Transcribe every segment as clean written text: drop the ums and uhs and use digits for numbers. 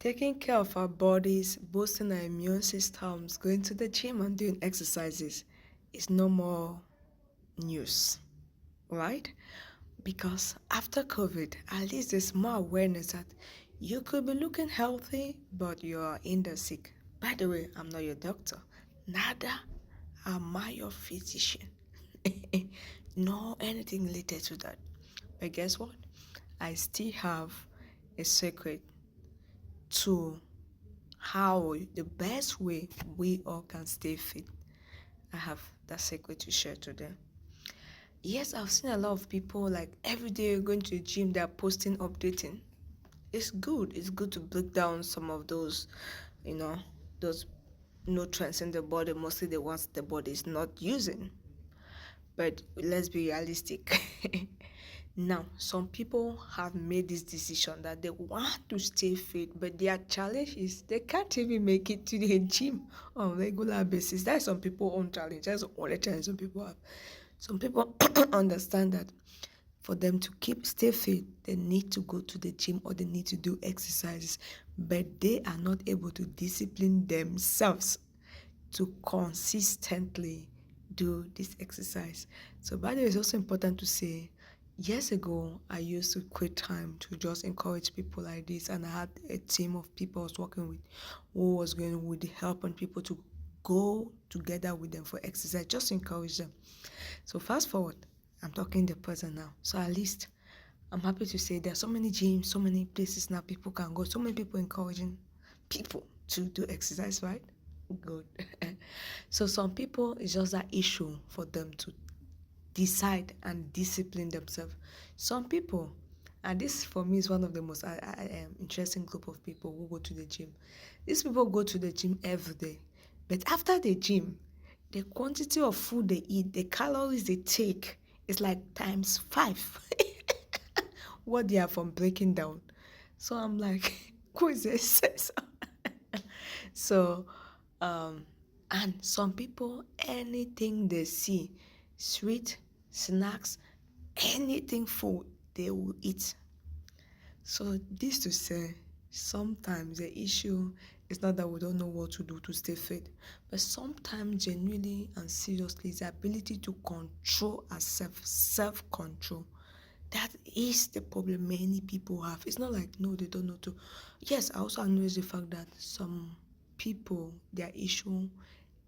Taking care of our bodies, boosting our immune systems, going to the gym and doing exercises is no more news, right? Because after COVID, at least there's more awareness that you could be looking healthy, but you're in the sick. By the way, I'm not your doctor. Neither am I your physician. No anything related to that. But guess what? I still have a secret to how the best way we all can stay fit. I have that secret to share today. Yes, I've seen a lot of people like every day going to the gym, they're posting, updating. It's good. It's good to break down some of those, you know, those nutrients in the body, mostly the ones the body is not using. But let's be realistic. Now, some people have made this decision that they want to stay fit, but their challenge is they can't even make it to the gym on a regular basis. That's some people's own challenge. That's the only challenge some people have. Some people understand that for them to stay fit, they need to go to the gym or they need to do exercises, but they are not able to discipline themselves to consistently do this exercise. So, by the way, it's also important to say, years ago, I used to create time to just encourage people like this, and I had a team of people I was working with who was going with helping people to go together with them for exercise, just encourage them. So, fast forward, I'm talking the present now. So, at least I'm happy to say there are so many gyms, so many places now people can go, so many people encouraging people to do exercise, right? Good. So some people it's just that issue for them to decide and discipline themselves. Some people, and this for me is one of the most interesting group of people who go to the gym. These people go to the gym every day, but after the gym, the quantity of food they eat, the calories they take is like times five what they are from breaking down. So I'm like, who is this? So, um, and some people, anything they see, sweet, snacks, anything food, they will eat. So, this to say, sometimes the issue is not that we don't know what to do to stay fit, but sometimes, genuinely and seriously, is the ability to control ourselves, self control. That is the problem many people have. It's not like, no, they don't know to. Yes, I also acknowledge the fact that some people, their issue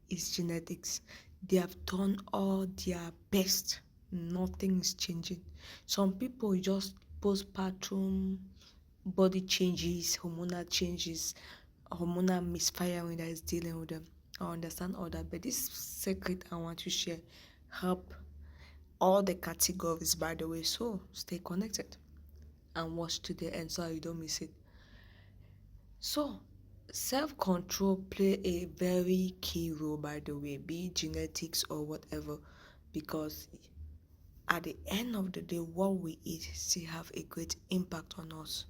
is genetics. They have done all their best. Nothing is changing. Some people just postpartum body changes, hormonal changes, hormonal misfiring that is dealing with them. I understand all that, but this secret I want to share help all the categories, by the way. So stay connected and watch to the end so you don't miss it. So self-control play a very key role, by the way, be it genetics or whatever, because at the end of the day, what we eat still have a great impact on us.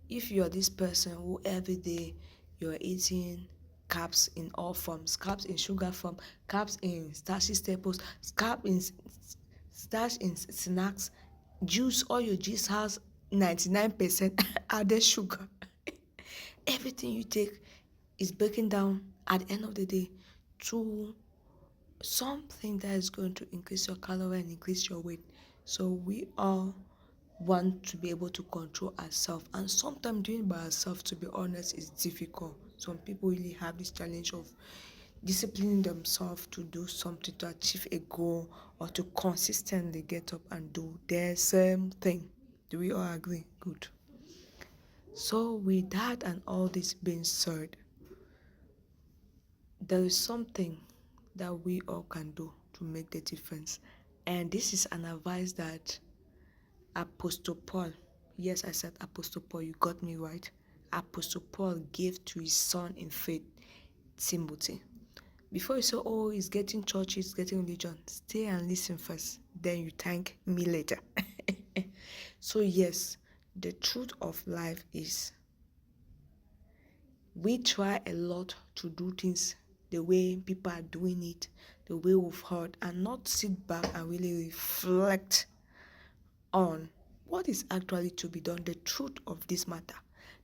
If you're this person who every day you're eating carbs in all forms, carbs in sugar form, carbs in starchy staples, carbs in starch in snacks, juice, all your juice has 99% added sugar. Everything you take is breaking down at the end of the day to something that is going to increase your calorie and increase your weight. So we all want to be able to control ourselves, and sometimes doing by ourselves, to be honest, is difficult. Some people really have this challenge of disciplining themselves to do something, to achieve a goal, or to consistently get up and do the same thing. Do we all agree? Good. So with that and all this being said, there is something that we all can do to make the difference. And this is an advice that Apostle Paul, yes, I said Apostle Paul, you got me right. Apostle Paul gave to his son in faith, Timothy. Before you say, oh, he's getting church, he's getting religion, stay and listen first. Then you thank me later. So, yes, the truth of life is we try a lot to do things the way people are doing it, the way we've heard, and not sit back and really reflect on what is actually to be done, the truth of this matter.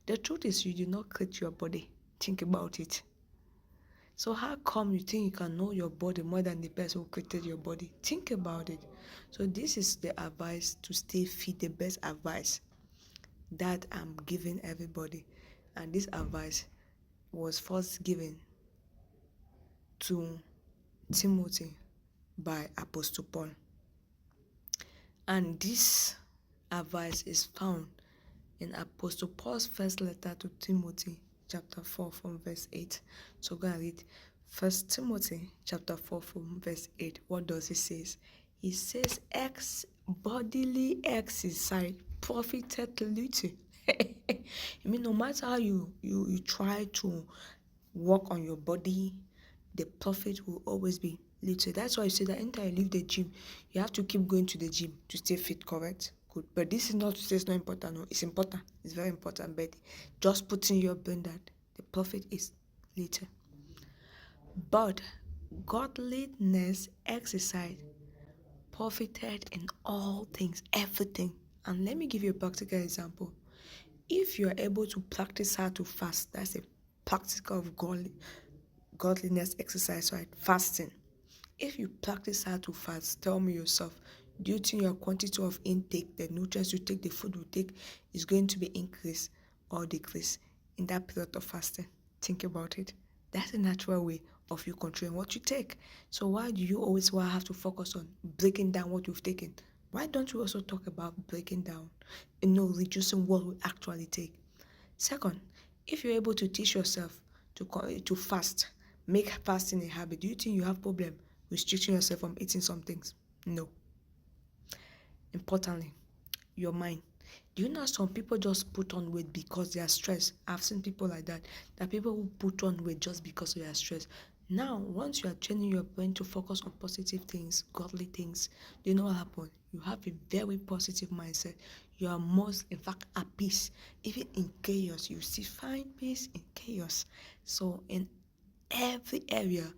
The truth is, you did not create your body. Think about it. So how come you think you can know your body more than the person who created your body? Think about it. So this is the advice to stay fit, the best advice that I'm giving everybody. And this advice was first given to Timothy by Apostle Paul. And this advice is found in Apostle Paul's first letter to Timothy, chapter 4 from verse 8. So go and read 1 Timothy chapter 4 from verse 8. What does it say? It says, bodily exercise profited little. I mean, no matter how you try to work on your body, the profit will always be little. That's why you say that anytime you leave the gym, you have to keep going to the gym to stay fit, correct? Good. But this is not to say it's not important. No, it's important. It's very important. But just put in your brain that the profit is little. But godliness exercise profited in all things, everything. And let me give you a practical example. If you are able to practice how to fast, that's a practical of godliness exercise, right? Fasting. If you practice how to fast, tell me yourself, do you think your quantity of intake, the nutrients you take, the food you take, is going to be increased or decreased in that period of fasting? Think about it. That's a natural way of you controlling what you take. So why do you always have to focus on breaking down what you've taken? Why don't we also talk about breaking down, reducing what we actually take? Second, if you're able to teach yourself to fast, make fasting a habit, do you think you have problem restricting yourself from eating some things? No. Importantly, your mind. Do you know some people just put on weight because they are stressed? I've seen people like that. That people who put on weight just because they are stressed. Now, once you are training your brain to focus on positive things, godly things, do you know what happens? You have a very positive mindset. You are most, in fact, at peace. Even in chaos, you still find peace in chaos. So, in every area,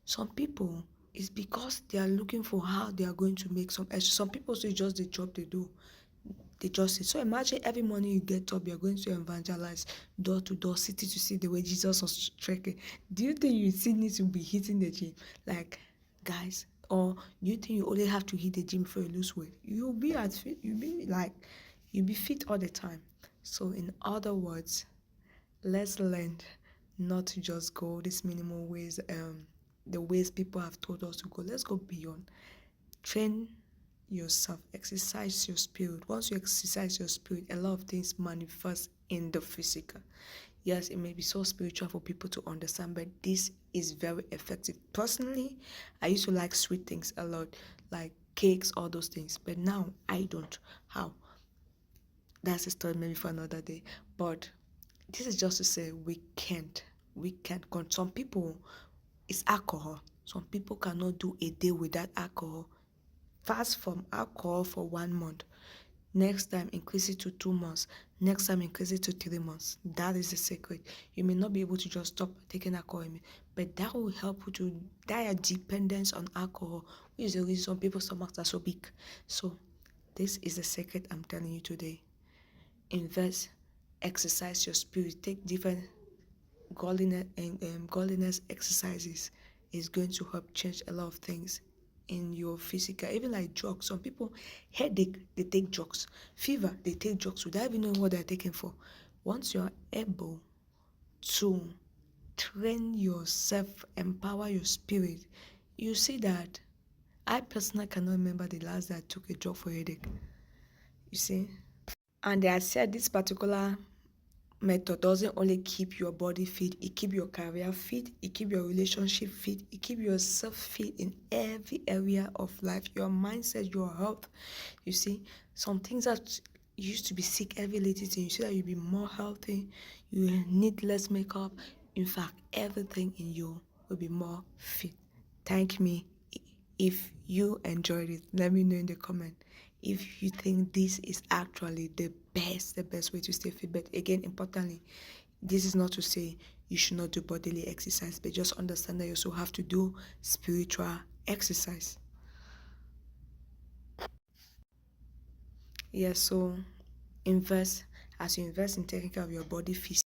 some people, it's because they are looking for how they are going to make some extra. Some people say just the job they do. They just say. So imagine every morning you get up, you're going to evangelize door to door, city to city, the way Jesus was trekking. Do you think you still need to be hitting the gym? Like, guys, or do you think you only have to hit the gym before you lose weight? You'll be you'll be fit all the time. So in other words, let's learn not to just go these minimal ways, the ways people have told us to go. Let's go beyond. Train yourself, exercise your spirit. Once you exercise your spirit, a lot of things manifest in the physical. Yes, it may be so spiritual for people to understand, but this is very effective. Personally, I used to like sweet things a lot, like cakes, all those things, but now I don't. How? That's a story maybe for another day. But this is just to say we can't. Some people, it's alcohol. Some people cannot do a day without alcohol. Fast from alcohol for 1 month. Next time, increase it to 2 months. Next time, increase it to 3 months. That is the secret. You may not be able to just stop taking alcohol, but that will help you to die dependence on alcohol, which is the reason some people's stomachs are so big. So, this is the secret I'm telling you today. Invest, exercise your spirit, take different godliness exercises. Is going to help change a lot of things in your physical, even like drugs. Some people, headache, they take drugs. Fever, they take drugs without even knowing what they're taking for. Once you're able to train yourself, empower your spirit, you see that I personally cannot remember the last day I took a drug for headache. You see? And I said this particular method doesn't only keep your body fit, it keep your career fit, it keep your relationship fit, it keep yourself fit in every area of life, your mindset, your health. You see, some things that used to be sick every little thing, you see that you'll be more healthy, you need less makeup. In fact, everything in you will be more fit. Thank me if you enjoyed it. Let me know in the comment if you think this is actually the best way to stay fit. But again, importantly, this is not to say you should not do bodily exercise, but just understand that you also have to do spiritual exercise. Yeah, so invest. as you invest in taking care of your body physically